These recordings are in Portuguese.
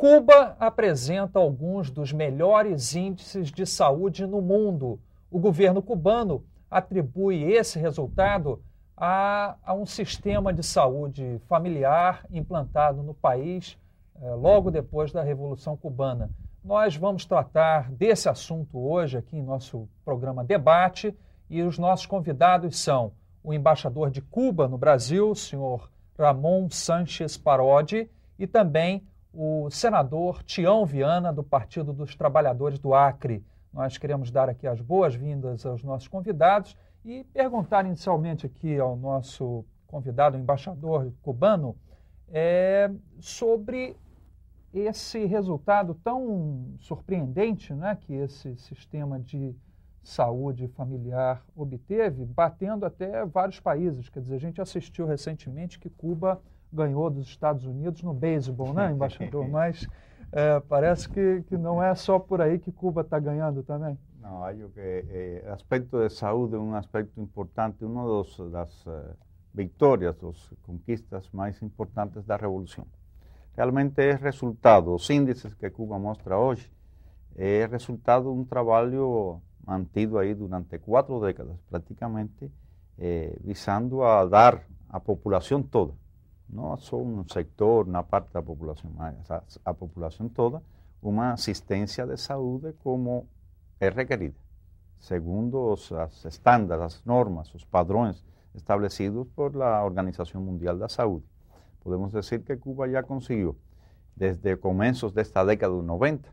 Cuba apresenta alguns dos melhores índices de saúde no mundo. O governo cubano atribui esse resultado a um sistema de saúde familiar implantado no país logo depois da Revolução Cubana. Nós vamos tratar desse assunto hoje aqui em nosso programa Debate e os nossos convidados são o embaixador de Cuba no Brasil, o senhor Ramon Sánchez Parodi, e também o senador Tião Viana, do Partido dos Trabalhadores do Acre. Nós queremos dar aqui as boas-vindas aos nossos convidados e perguntar inicialmente aqui ao nosso convidado, o embaixador cubano, sobre esse resultado tão surpreendente, né, que esse sistema de saúde familiar obteve, batendo até vários países. Quer dizer, a gente assistiu recentemente que Cuba ganhou dos Estados Unidos no beisebol, né, embaixador? Mas parece que não é só por aí que Cuba está ganhando também. Não, acho que o aspecto de saúde é um aspecto importante, uma das vitórias, das conquistas mais importantes da Revolução. Realmente é resultado, os índices que Cuba mostra hoje, é resultado de um trabalho mantido aí durante 4 décadas, praticamente, visando a dar à população toda, não só um setor, uma parte da população, mas a população toda, uma assistência de saúde como é requerida, segundo os estándares, as normas, os padrões estabelecidos por a Organização Mundial da Saúde. Podemos dizer que Cuba já conseguiu, desde começos desta década de 90,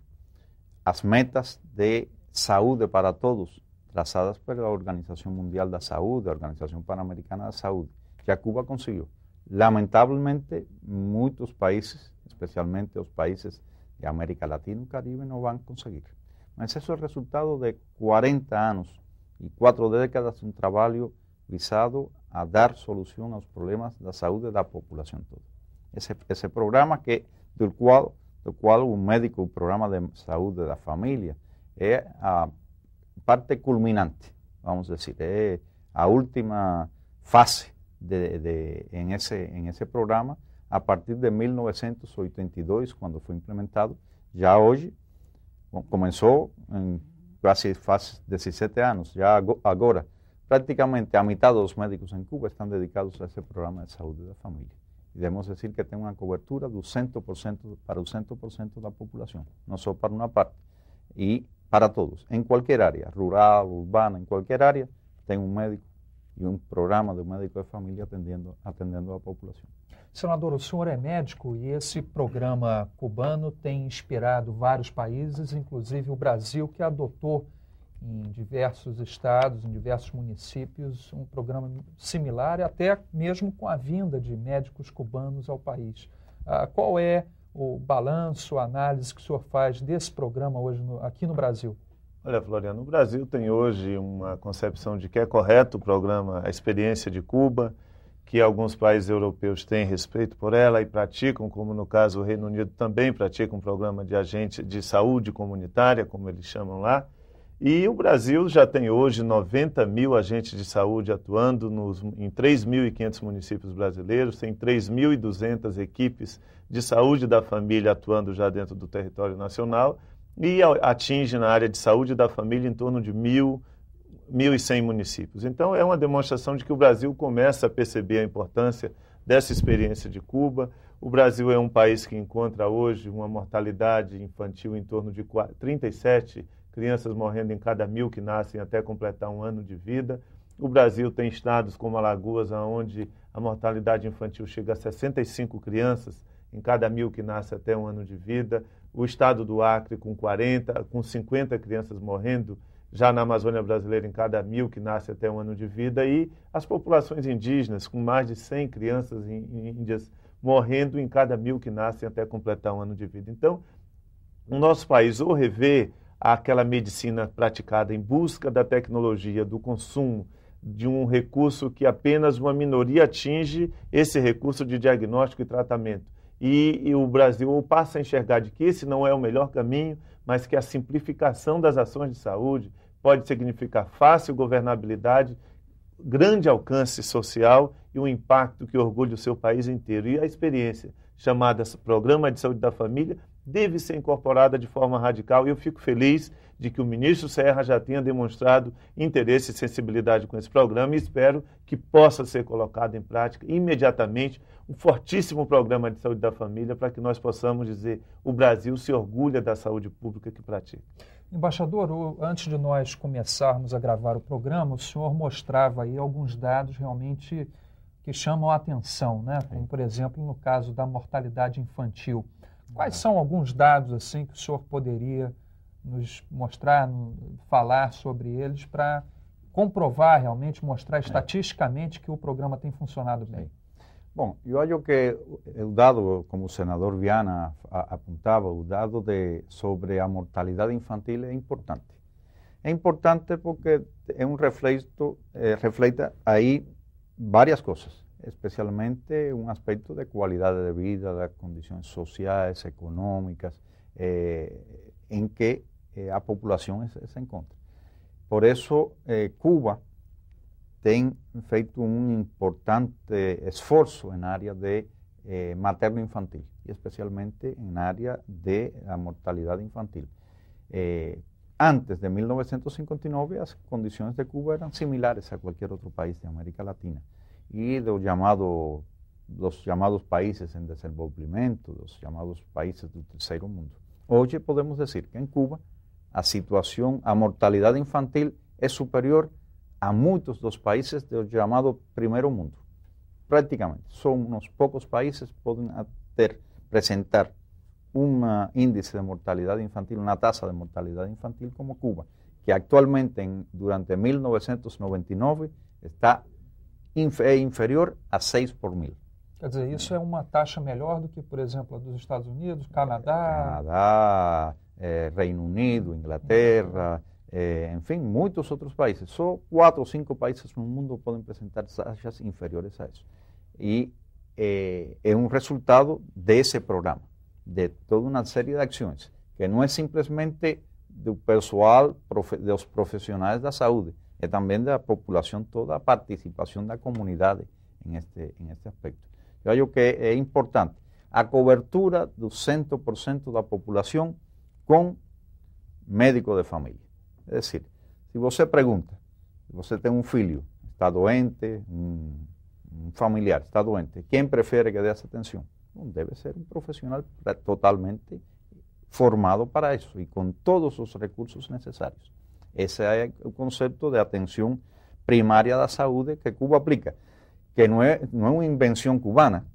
as metas de saúde para todos, traçadas pela Organização Mundial da Saúde, a Organização Pan-Americana da Saúde. Já Cuba conseguiu. Lamentavelmente, muitos países, especialmente os países de América Latina e Caribe, não vão conseguir. Mas isso é resultado de 40 anos e 4 décadas de um trabalho visado a dar solução aos problemas da saúde da população toda. Esse programa do qual o médico, o programa de saúde da família, é a parte culminante, vamos dizer, é a última fase em esse programa, a partir de 1982, quando foi implementado. Já hoje, começou em quase faz 17 anos, já agora, praticamente a metade dos médicos em Cuba estão dedicados a esse programa de saúde da família. E devemos dizer que tem uma cobertura do 100% para o 100% da população, não só para uma parte, e para todos, em qualquer área, rural, urbana, em qualquer área, tem um médico e um programa de médico de família atendendo a população. Senador, o senhor é médico e esse programa cubano tem inspirado vários países, inclusive o Brasil, que adotou em diversos estados, em diversos municípios, um programa similar, até mesmo com a vinda de médicos cubanos ao país. Qual é o balanço, a análise que o senhor faz desse programa hoje aqui no Brasil? Olha, Floriano, o Brasil tem hoje uma concepção de que é correto o programa, a experiência de Cuba, que alguns países europeus têm respeito por ela e praticam, como no caso o Reino Unido também pratica um programa de agente de saúde comunitária, como eles chamam lá. E o Brasil já tem hoje 90 mil agentes de saúde atuando em 3.500 municípios brasileiros, tem 3.200 equipes de saúde da família atuando já dentro do território nacional e atinge na área de saúde da família em torno de 1.100 municípios. Então é uma demonstração de que o Brasil começa a perceber a importância dessa experiência de Cuba. O Brasil é um país que encontra hoje uma mortalidade infantil em torno de 37 crianças morrendo em cada 1.000 que nascem até completar 1 ano de vida. O Brasil tem estados como Alagoas, onde a mortalidade infantil chega a 65 crianças em cada 1.000 que nascem até 1 ano de vida. O estado do Acre com 50 crianças morrendo já na Amazônia brasileira em cada 1.000 que nascem até 1 ano de vida. E as populações indígenas com mais de 100 crianças índias morrendo em cada 1.000 que nascem até completar 1 ano de vida. Então, o nosso país ou revê aquela medicina praticada em busca da tecnologia, do consumo de um recurso que apenas uma minoria atinge, esse recurso de diagnóstico e tratamento. E o Brasil passa a enxergar de que esse não é o melhor caminho, mas que a simplificação das ações de saúde pode significar fácil governabilidade, grande alcance social e um impacto que orgulhe o seu país inteiro. E a experiência chamada Programa de Saúde da Família deve ser incorporada de forma radical, e eu fico feliz de que o ministro Serra já tenha demonstrado interesse e sensibilidade com esse programa, e espero que possa ser colocado em prática imediatamente um fortíssimo programa de saúde da família, para que nós possamos dizer: o Brasil se orgulha da saúde pública que pratica. Embaixador, antes de nós começarmos a gravar o programa, o senhor mostrava aí alguns dados realmente que chamam a atenção, né? Como, por exemplo, no caso da mortalidade infantil. Quais são alguns dados assim que o senhor poderia nos mostrar, falar sobre eles, para comprovar realmente, mostrar estatisticamente que o programa tem funcionado bem? Bom, eu acho que o dado, como o senador Viana apontava, o dado sobre a mortalidade infantil é importante. É importante porque é um reflete aí várias coisas, especialmente um aspecto de qualidade de vida, das condições sociais, econômicas, em que a população se encontra. Por isso, Cuba tem feito um importante esforço na área de materno-infantil, e especialmente na área da mortalidade infantil. Antes de 1959, as condições de Cuba eram similares a qualquer outro país de América Latina, e dos chamados países em desenvolvimento, dos chamados países do terceiro mundo. Hoje podemos dizer que em Cuba a mortalidade infantil é superior a muitos dos países do chamado primeiro mundo. Praticamente, só uns poucos países podem apresentar um índice de mortalidade infantil, uma taxa de mortalidade infantil como Cuba, que atualmente, durante 1999, está inferior a 6 por mil. Quer dizer, isso é uma taxa melhor do que, por exemplo, a dos Estados Unidos, Canadá, Reino Unido, Inglaterra, enfim, muitos outros países. Só 4 ou 5 países no mundo podem apresentar taxas inferiores a isso. E é um resultado desse programa, de toda uma série de ações, que não é simplesmente do pessoal, dos profissionais da saúde, é também da população toda, a participação da comunidade em este aspecto. Eu acho que é importante a cobertura do 100% da população com médico de família. É decir, se você pergunta, se você tem um filho, está doente, um familiar está doente, quem prefere que dê essa atenção? Não, deve ser um profissional totalmente formado para isso e com todos os recursos necessários. Esse é o conceito de atenção primária da saúde que Cuba aplica, que não é uma invenção cubana,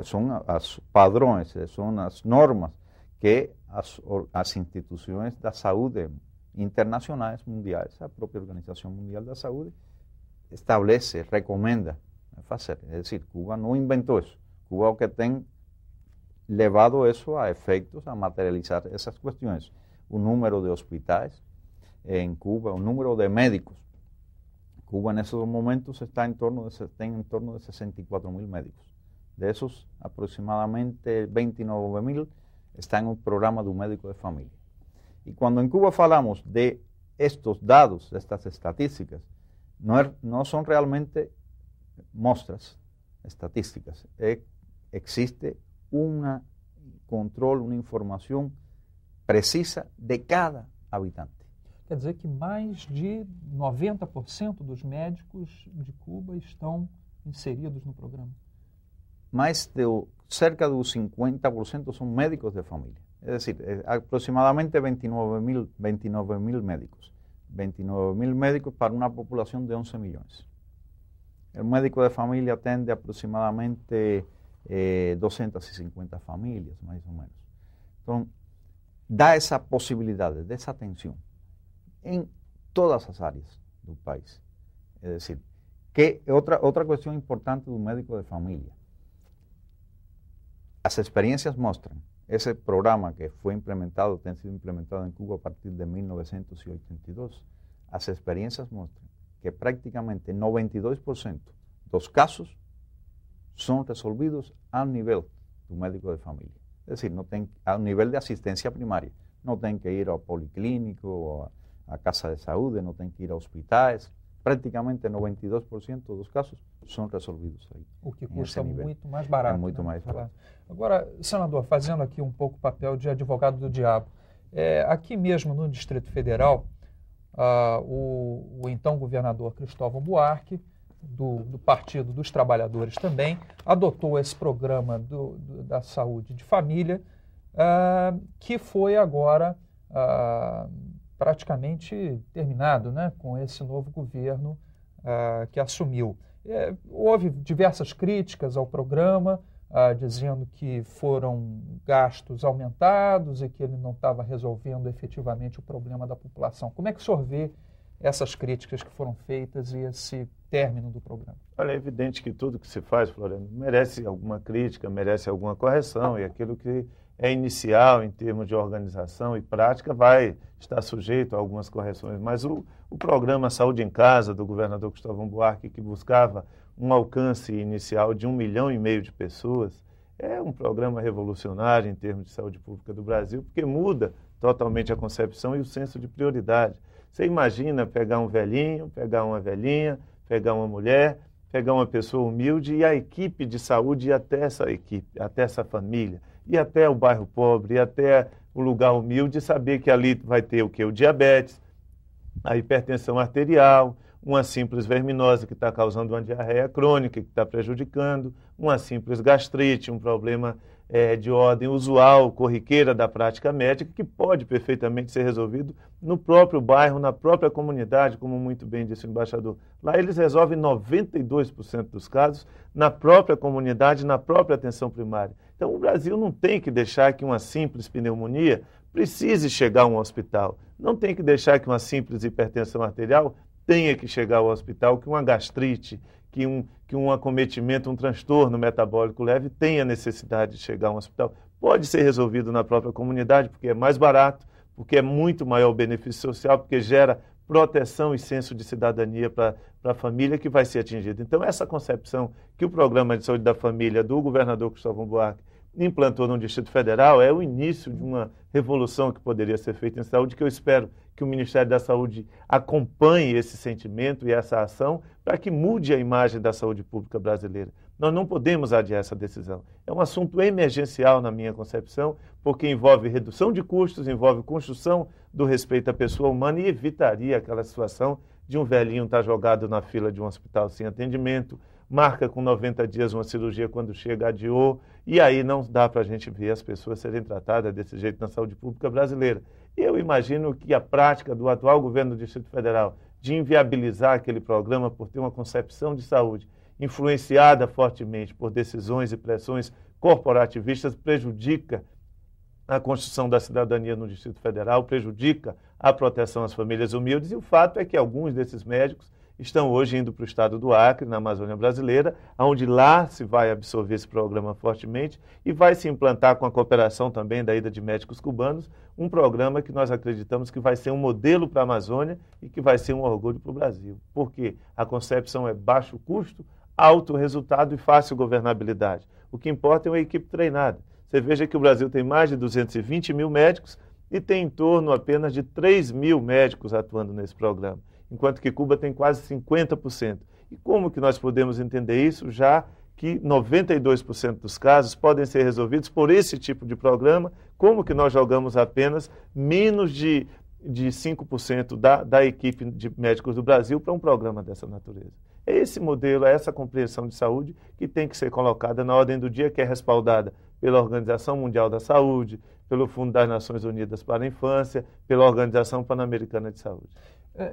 são os padrões, são as normas que as instituições da saúde internacionais, mundiais, a própria Organização Mundial da Saúde, estabelece, recomenda fazer. É decir, Cuba não inventou isso. Cuba é o que tem levado isso a efeitos, a materializar essas questões. O número de hospitais em Cuba, o número de médicos. Cuba, nesses momentos, tem em torno de 64 mil médicos. Desses, aproximadamente 29 mil estão no programa do médico de família. E quando em Cuba falamos de estes dados, estas estatísticas, não são realmente mostras estatísticas. Existe um controle, uma informação precisa de cada habitante. Quer dizer que mais de 90% dos médicos de Cuba estão inseridos no programa? Cerca dos 50% são médicos de família. Es decir, aproximadamente 29 mil médicos. 29 mil médicos para una población de 11 millones. El médico de familia atende aproximadamente 250 familias, más o menos. Entonces, da esa posibilidad de esa atención en todas las áreas del país. Es decir, que otra cuestión importante de un médico de familia. Las experiencias muestran, ese programa que fue implementado, ha sido implementado en Cuba a partir de 1982, las experiencias muestran que prácticamente 92% de los casos son resolvidos al nivel de un médico de familia. Es decir, al nivel de asistencia primaria. No tienen que ir a policlínico o a casa de salud, no tienen que ir a hospitales. praticamente 92% dos casos são resolvidos aí. O que custa muito mais barato. É muito mais barato. Agora, senador, fazendo aqui um pouco o papel de advogado do diabo, aqui mesmo no Distrito Federal, o então governador Cristóvão Buarque, do Partido dos Trabalhadores também, adotou esse programa da saúde de família, que foi agora praticamente terminado, né, com esse novo governo que assumiu. Houve diversas críticas ao programa, dizendo que foram gastos aumentados e que ele não estava resolvendo efetivamente o problema da população. Como é que o senhor vê essas críticas que foram feitas e esse término do programa? Olha, é evidente que tudo que se faz, Floriano, merece alguma crítica, merece alguma correção, e aquilo que é inicial em termos de organização e prática vai estar sujeito a algumas correções. Mas o programa Saúde em Casa, do governador Cristóvão Buarque, que buscava um alcance inicial de 1,5 milhão de pessoas, é um programa revolucionário em termos de saúde pública do Brasil, porque muda totalmente a concepção e o senso de prioridade. Você imagina pegar um velhinho, pegar uma velhinha, pegar uma mulher, pegar uma pessoa humilde e a equipe de saúde ir até essa equipe, até essa família, ir até o bairro pobre, ir até o lugar humilde e saber que ali vai ter o quê? O diabetes, a hipertensão arterial, uma simples verminose que está causando uma diarreia crônica, que está prejudicando, uma simples gastrite, um problema de ordem usual, corriqueira da prática médica, que pode perfeitamente ser resolvido no próprio bairro, na própria comunidade, como muito bem disse o embaixador. Lá eles resolvem 92% dos casos na própria comunidade, na própria atenção primária. Então o Brasil não tem que deixar que uma simples pneumonia precise chegar a um hospital. Não tem que deixar que uma simples hipertensão arterial tenha que chegar ao hospital, que uma gastrite, que um acometimento, um transtorno metabólico leve tenha necessidade de chegar a um hospital. Pode ser resolvido na própria comunidade, porque é mais barato, porque é muito maior o benefício social, porque gera proteção e senso de cidadania para a família que vai ser atingida. Então, essa concepção que o Programa de Saúde da Família do governador Cristóvão Buarque implantou no Distrito Federal é o início de uma revolução que poderia ser feita em saúde, que eu espero que o Ministério da Saúde acompanhe esse sentimento e essa ação para que mude a imagem da saúde pública brasileira. Nós não podemos adiar essa decisão. É um assunto emergencial na minha concepção, porque envolve redução de custos, envolve construção do respeito à pessoa humana e evitaria aquela situação de um velhinho estar jogado na fila de um hospital sem atendimento, marca com 90 dias uma cirurgia quando chega, adiou, e aí não dá para a gente ver as pessoas serem tratadas desse jeito na saúde pública brasileira. Eu imagino que a prática do atual governo do Distrito Federal de inviabilizar aquele programa por ter uma concepção de saúde influenciada fortemente por decisões e pressões corporativistas prejudica a construção da cidadania no Distrito Federal, prejudica a proteção às famílias humildes, e o fato é que alguns desses médicos estão hoje indo para o estado do Acre, na Amazônia brasileira, onde lá se vai absorver esse programa fortemente e vai se implantar com a cooperação também da ida de médicos cubanos, um programa que nós acreditamos que vai ser um modelo para a Amazônia e que vai ser um orgulho para o Brasil. Porque a concepção é baixo custo, alto resultado e fácil governabilidade. O que importa é uma equipe treinada. Você veja que o Brasil tem mais de 220 mil médicos e tem em torno apenas de 3 mil médicos atuando nesse programa, enquanto que Cuba tem quase 50%. E como que nós podemos entender isso, já que 92% dos casos podem ser resolvidos por esse tipo de programa, como que nós jogamos apenas menos de 5% da equipe de médicos do Brasil para um programa dessa natureza? É esse modelo, é essa compreensão de saúde que tem que ser colocada na ordem do dia, que é respaldada pela Organização Mundial da Saúde, pelo Fundo das Nações Unidas para a Infância, pela Organização Pan-Americana de Saúde.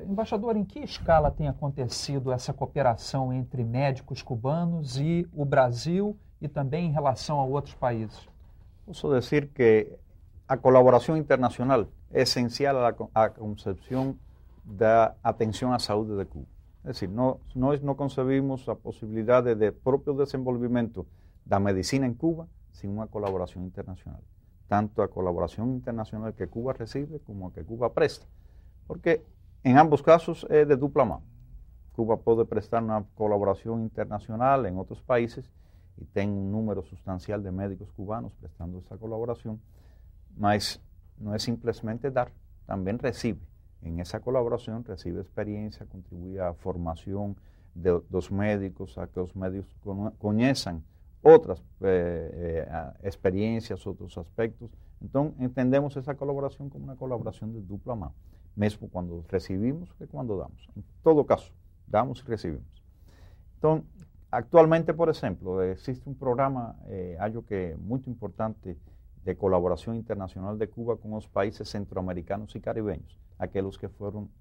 Embaixador, em que escala tem acontecido essa cooperação entre médicos cubanos e o Brasil e também em relação a outros países? Posso dizer que a colaboração internacional é essencial à concepção da atenção à saúde de Cuba. É decir, nós não concebimos a possibilidade de próprio desenvolvimento da medicina em Cuba sem uma colaboração internacional. Tanto a colaboração internacional que Cuba recebe como a que Cuba presta. Porque em ambos casos é de dupla mão. Cuba pode prestar uma colaboração internacional em outros países e tem um número substancial de médicos cubanos prestando essa colaboração, mas não é simplesmente dar, também recebe. en esa colaboración recibe experiencia, contribuye a formación de los médicos, a que los médicos conozcan otras experiencias, otros aspectos. Entonces entendemos esa colaboración como una colaboración de dupla mano, mismo cuando recibimos que cuando damos. En todo caso, damos y recibimos. Entonces, actualmente, por ejemplo, existe un programa, algo que muy importante, de colaboración internacional de Cuba con los países centroamericanos y caribeños, aquellos que fueron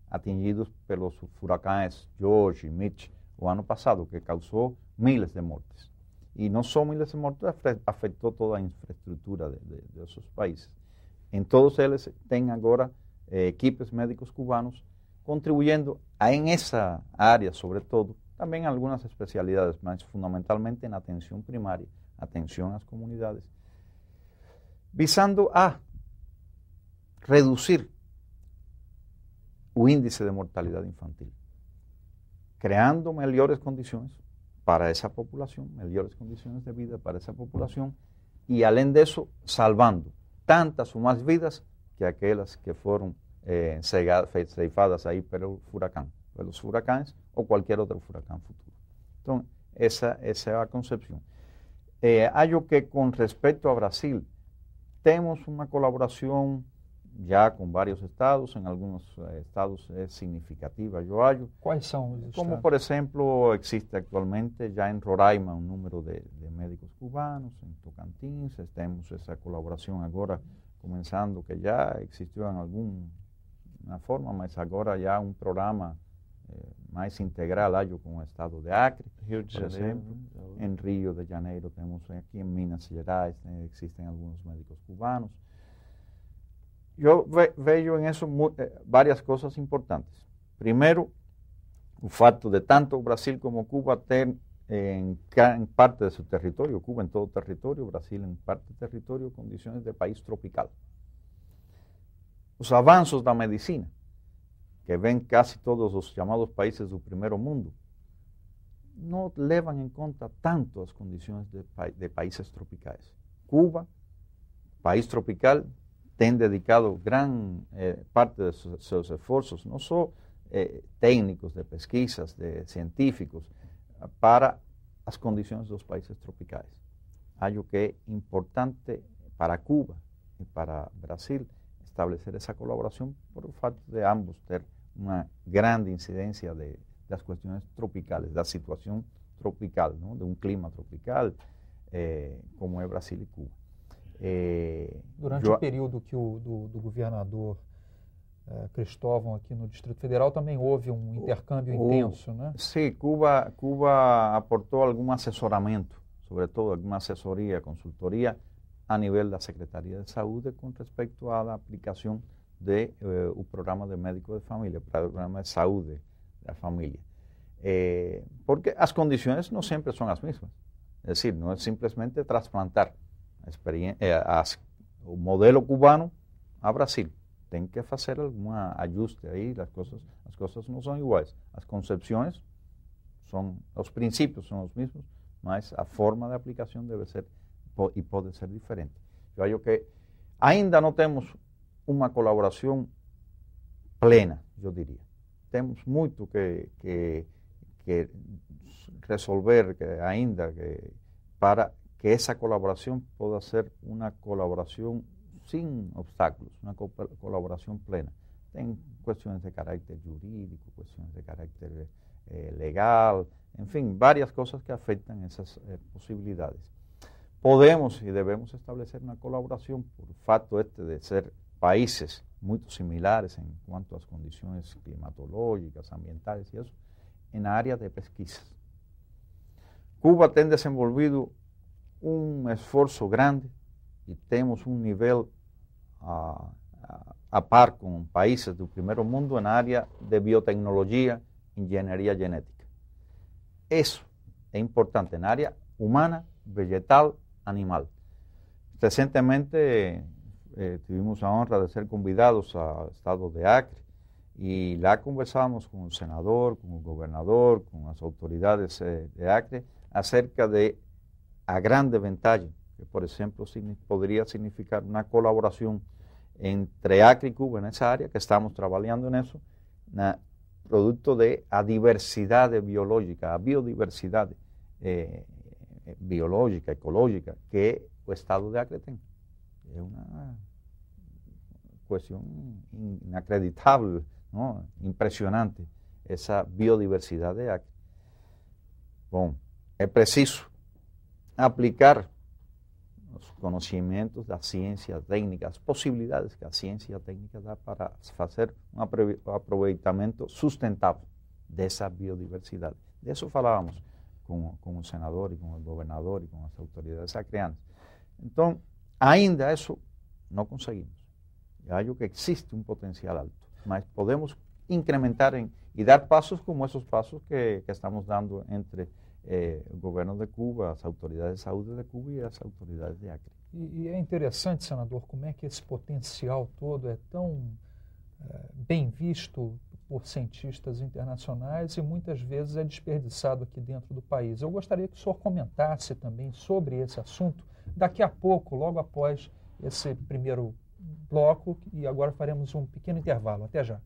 atingidos por los huracanes George y Mitch el año pasado, que causó miles de muertes. Y no son miles de muertes, afectó toda la infraestructura de esos países. En todos ellos tienen ahora equipos médicos cubanos contribuyendo en esa área, sobre todo, también algunas especialidades, más fundamentalmente en atención primaria, atención a las comunidades, visando a reducir el índice de mortalidad infantil, creando mejores condiciones para esa población, mejores condiciones de vida para esa población, y além de eso, salvando tantas o más vidas que aquellas que fueron ceifadas ahí por el huracán, por los huracanes o cualquier otro huracán futuro. Entonces, esa es la concepción. Algo que con respecto a Brasil, tenemos una colaboración ya con varios estados, en algunos estados es significativa, yo hallo. ¿Cuáles son los Como estados? por ejemplo existe actualmente ya en Roraima un número de médicos cubanos, en Tocantins tenemos esa colaboración ahora comenzando, que ya existió en alguna forma, pero ahora ya un programa más integral hallo con el estado de Acre, Rio de por Janeiro, ejemplo. En Río de Janeiro tenemos, aquí en Minas Gerais existen algunos médicos cubanos. Yo veo en eso varias cosas importantes. Primero, el facto de tanto Brasil como Cuba tener en parte de su territorio, Cuba en todo territorio, Brasil en parte de territorio, condiciones de país tropical. Los avances de la medicina, que ven casi todos los llamados países del primer mundo, no llevan en cuenta tanto las condiciones de países tropicales. Cuba, país tropical, han dedicado gran parte de sus esfuerzos, no solo técnicos, de pesquisas, de científicos, para las condiciones de los países tropicales. Algo que es importante para Cuba y para Brasil, establecer esa colaboración por el facto de ambos tener una gran incidencia de las cuestiones tropicales, de la situación tropical, ¿no? De un clima tropical, como es Brasil y Cuba. Durante o período que do governador Cristóvão aqui no Distrito Federal também houve um intercâmbio intenso, né? Sí, Cuba aportó algún asesoramiento, sobre todo alguna asesoría, consultoría a nivel de la Secretaría de Salud con respecto a la aplicación de un programa de médico de familia, programa de salud de la familia. Porque las condiciones no siempre son las mismas. Es decir, no es simplemente trasplantar o modelo cubano a Brasil. Tem que hacer algún ajuste ahí, las cosas no son iguales. Las concepciones los principios son los mismos, mas a forma de aplicación debe ser y puede ser diferente. Yo creo que ainda no tenemos una colaboración plena, yo diría. Tenemos mucho que resolver para que esa colaboración pueda ser una colaboración sin obstáculos, una colaboración plena. En cuestiones de carácter jurídico, cuestiones de carácter legal, en fin, varias cosas que afectan esas posibilidades. Podemos y debemos establecer una colaboración por el facto de ser países muy similares en cuanto a las condiciones climatológicas, ambientales y eso, en áreas de pesquisas. Cuba ha desenvolvido un esfuerzo grande y tenemos un nivel a par con países del primer mundo en área de biotecnología, ingeniería genética. Eso es importante en área humana, vegetal, animal. Recientemente tuvimos la honra de ser convidados al estado de Acre y la conversamos con el senador, con el gobernador, con las autoridades de Acre acerca de a grande ventaja que, por ejemplo, podría significar una colaboración entre Acre e Cuba nessa área, que estamos trabalhando nisso, produto de a diversidade biológica, a biodiversidade biológica, ecológica, que o estado de Acre tem. É uma questão inacreditável, não? Impressionante, essa biodiversidade de Acre. Bom, é preciso aplicar os conhecimentos da ciência técnica, as possibilidades que a ciência técnica dá para fazer um aproveitamento sustentável dessa biodiversidade. Disso falávamos com o senador e com o governador e com as autoridades acreanas. Então, ainda isso não conseguimos. Eu acho que existe um potencial alto, mas podemos incrementar e dar passos como esses passos que estamos dando entre o governo de Cuba, as autoridades de saúde de Cuba e as autoridades de Acre. E é interessante, senador, como é que esse potencial todo é tão bem visto por cientistas internacionais e muitas vezes é desperdiçado aqui dentro do país. Eu gostaria que o senhor comentasse também sobre esse assunto daqui a pouco, logo após esse primeiro bloco, e agora faremos um pequeno intervalo. Até já.